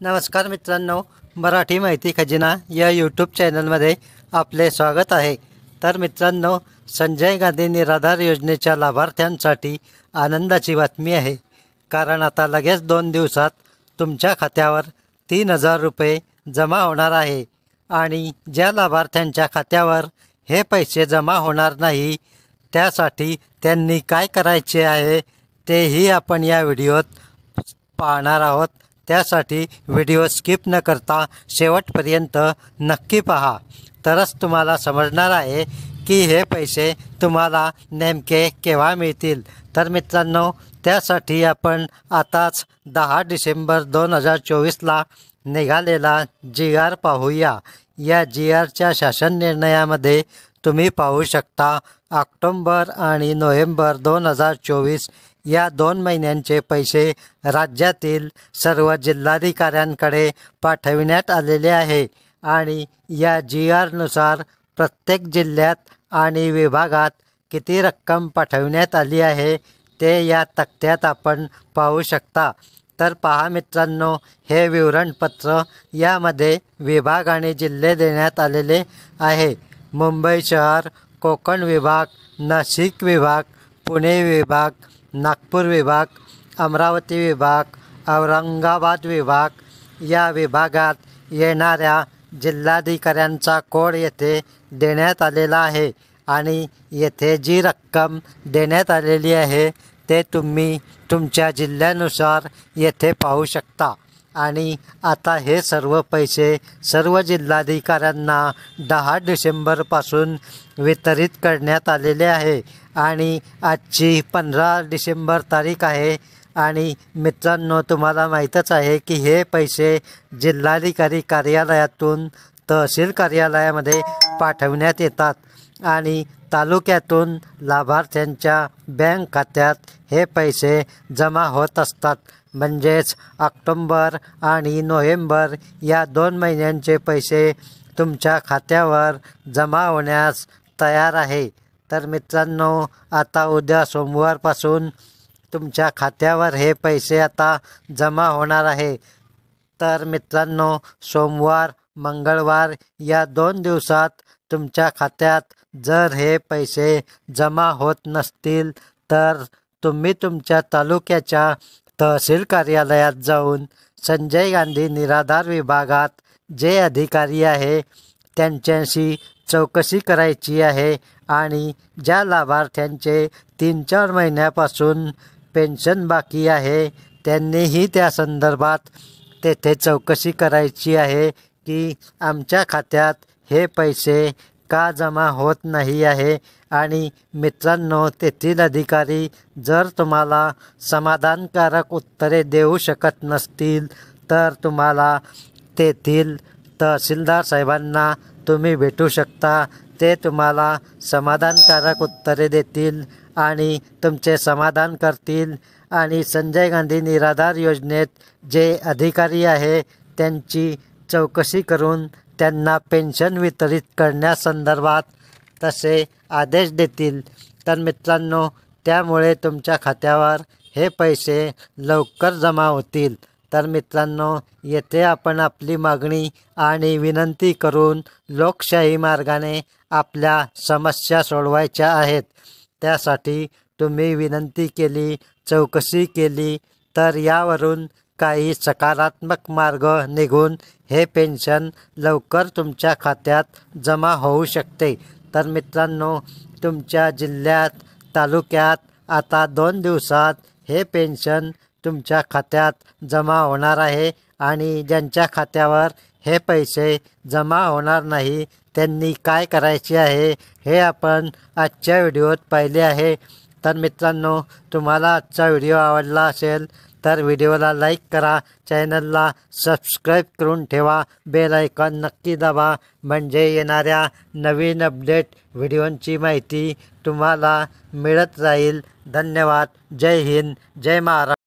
नमस्कार मित्रांनो, मराठी माहिती खजिना या यूट्यूब चॅनलमध्ये आपले स्वागत आहे। तर मित्रांनो, संजय गांधी निराधार योजनेच्या लाभार्थ्यांसाठी आनंदाची बातमी आहे, कारण आता लगेच 2 दिवसात तुमच्या खात्यावर 3000 रुपये जमा होणार आहे। आणि ज्या लाभार्थ्यांच्या खात्यावर हे पैसे जमा होणार नाही, त्यासाठी त्यांनी काय करायचे आहे तेही आपण या व्हिडिओत पाहणार आहोत। त्यासाठी व्हिडिओ स्किप न करता शेवटपर्यंत नक्की पहा, तरच तुम्हाला समजणार आहे की हे पैसे तुम्हाला नेमके केव्हा मिळतील। तर मित्रांनो, त्यासाठी आपण आताच 10 डिसेंबर 2024ला निघालेला GR पाहूया। या GRच्या शासन निर्णयामध्ये तुम्ही पाहू शकता, ऑक्टोबर आणि नोव्हेंबर 2024 या 2 महिन्यांचे पैसे राज्यातील सर्व जिल्हाधिकाऱ्यांकडे पाठविण्यात आलेले आहे। आणि या GRनुसार प्रत्येक जिल्ह्यात आणि विभागात किती रक्कम पाठविण्यात आली आहे ते या तक्त्यात आपण पाहू शकता। तर पहा मित्रांनो, हे विवरणपत्र यामध्ये विभाग आणि जिल्हे देण्यात आलेले आहे। मुंबई शहर, कोकण विभाग, नाशिक विभाग, पुणे विभाग, नागपूर विभाग, अमरावती विभाग, औरंगाबाद विभाग या विभागात येणाऱ्या जिल्हाधिकाऱ्यांचा कोड येथे देण्यात आलेला आहे। आणि येथे जी रक्कम देण्यात आलेली आहे ते तुम्ही तुमच्या जिल्ह्यानुसार येथे पाहू शकता। आणि आता हे सर्व पैसे सर्व जिल्हाधिकाऱ्यांना 10 डिसेंबरपासून वितरित करण्यात आलेले आहे। आणि आजची 15 डिसेंबर तारीख आहे। आणि मित्रांनो, तुम्हाला माहीतच आहे की हे पैसे जिल्हाधिकारी कार्यालयातून तहसील कार्यालयामध्ये पाठवण्यात येतात आणि तालुक्यातून लाभार्थ्यांच्या बँक खात्यात हे पैसे जमा होत असतात। म्हणजेच ऑक्टोबर आणि नोव्हेंबर या 2 महिन्यांचे पैसे तुमच्या खात्यावर जमा होण्यास तयार आहे। तर मित्रांनो, आता उद्या सोमवारपासून तुमच्या खात्यावर हे पैसे आता जमा होणार आहे। तर मित्रांनो, सोमवार मंगळवार या 2 दिवसात तुमच्या खात्यात जर हे पैसे जमा होत नसतील तर तुम्ही तुमच्या तालुक्याच्या तहसील कार्यालयात जाऊन संजय गांधी निराधार विभागात जे अधिकारी आहे त्यांच्याशी चौकशी करायची आहे। आणि ज्या लाभार्थ्यांचे 3-4 महिन्यापासून पेन्शन बाकी आहे त्यांनीही त्या संदर्भात तेथे चौकशी करायची आहे की आमच्या खात्यात हे पैसे का जमा होत नाही आहे। आणि मित्रांनो, तेथील अधिकारी जर तुम्हाला समाधानकारक उत्तरे देऊ शकत नसतील तर तुम्हाला तेथील तहसीलदार साहेबांना तुम्ही भेटू शकता। ते तुम्हाला समाधानकारक उत्तरे देतील आणि तुमचे समाधान करतील। आणि संजय गांधी निराधार योजनेत जे अधिकारी आहे त्यांची चौकशी करून त्यांना पेन्शन वितरित करण्यासंदर्भात तसे आदेश देतील। तर मित्रांनो, त्यामुळे तुमच्या खात्यावर हे पैसे लवकर जमा होतील। तर मित्रांनो, येथे आपण आपली मागणी आणि विनंती करून लोकशाही मार्गाने आपल्या समस्या सोडवायच्या आहेत। त्यासाठी तुम्ही विनंती केली, चौकशी केली तर यावरून काही सकारात्मक मार्ग निघून हे पेन्शन लवकर तुमच्या खात्यात जमा होऊ शकते। तर मित्रांनो, तुमच्या जिल्ह्यात तालुक्यात आता 2 दिवसात हे पेन्शन तुमच्या खात्यात जमा होणार आहे। आणि ज्यांच्या खात्यावर हे पैसे जमा होणार नाही त्यांनी काय करायचे आहे हे आपण आजच्या व्हिडिओत पाहिले आहे। तर मित्रांनो, तुम्हाला आजचा व्हिडिओ आवडला असेल तर व्हिडिओला लाईक करा, चॅनलला सबस्क्राईब करून ठेवा, बेल आयकॉन नक्की दाबा, म्हणजे येणाऱ्या नवीन अपडेट व्हिडिओंची माहिती तुम्हाला मिळत राहील। धन्यवाद। जय हिंद, जय महाराष्ट्र।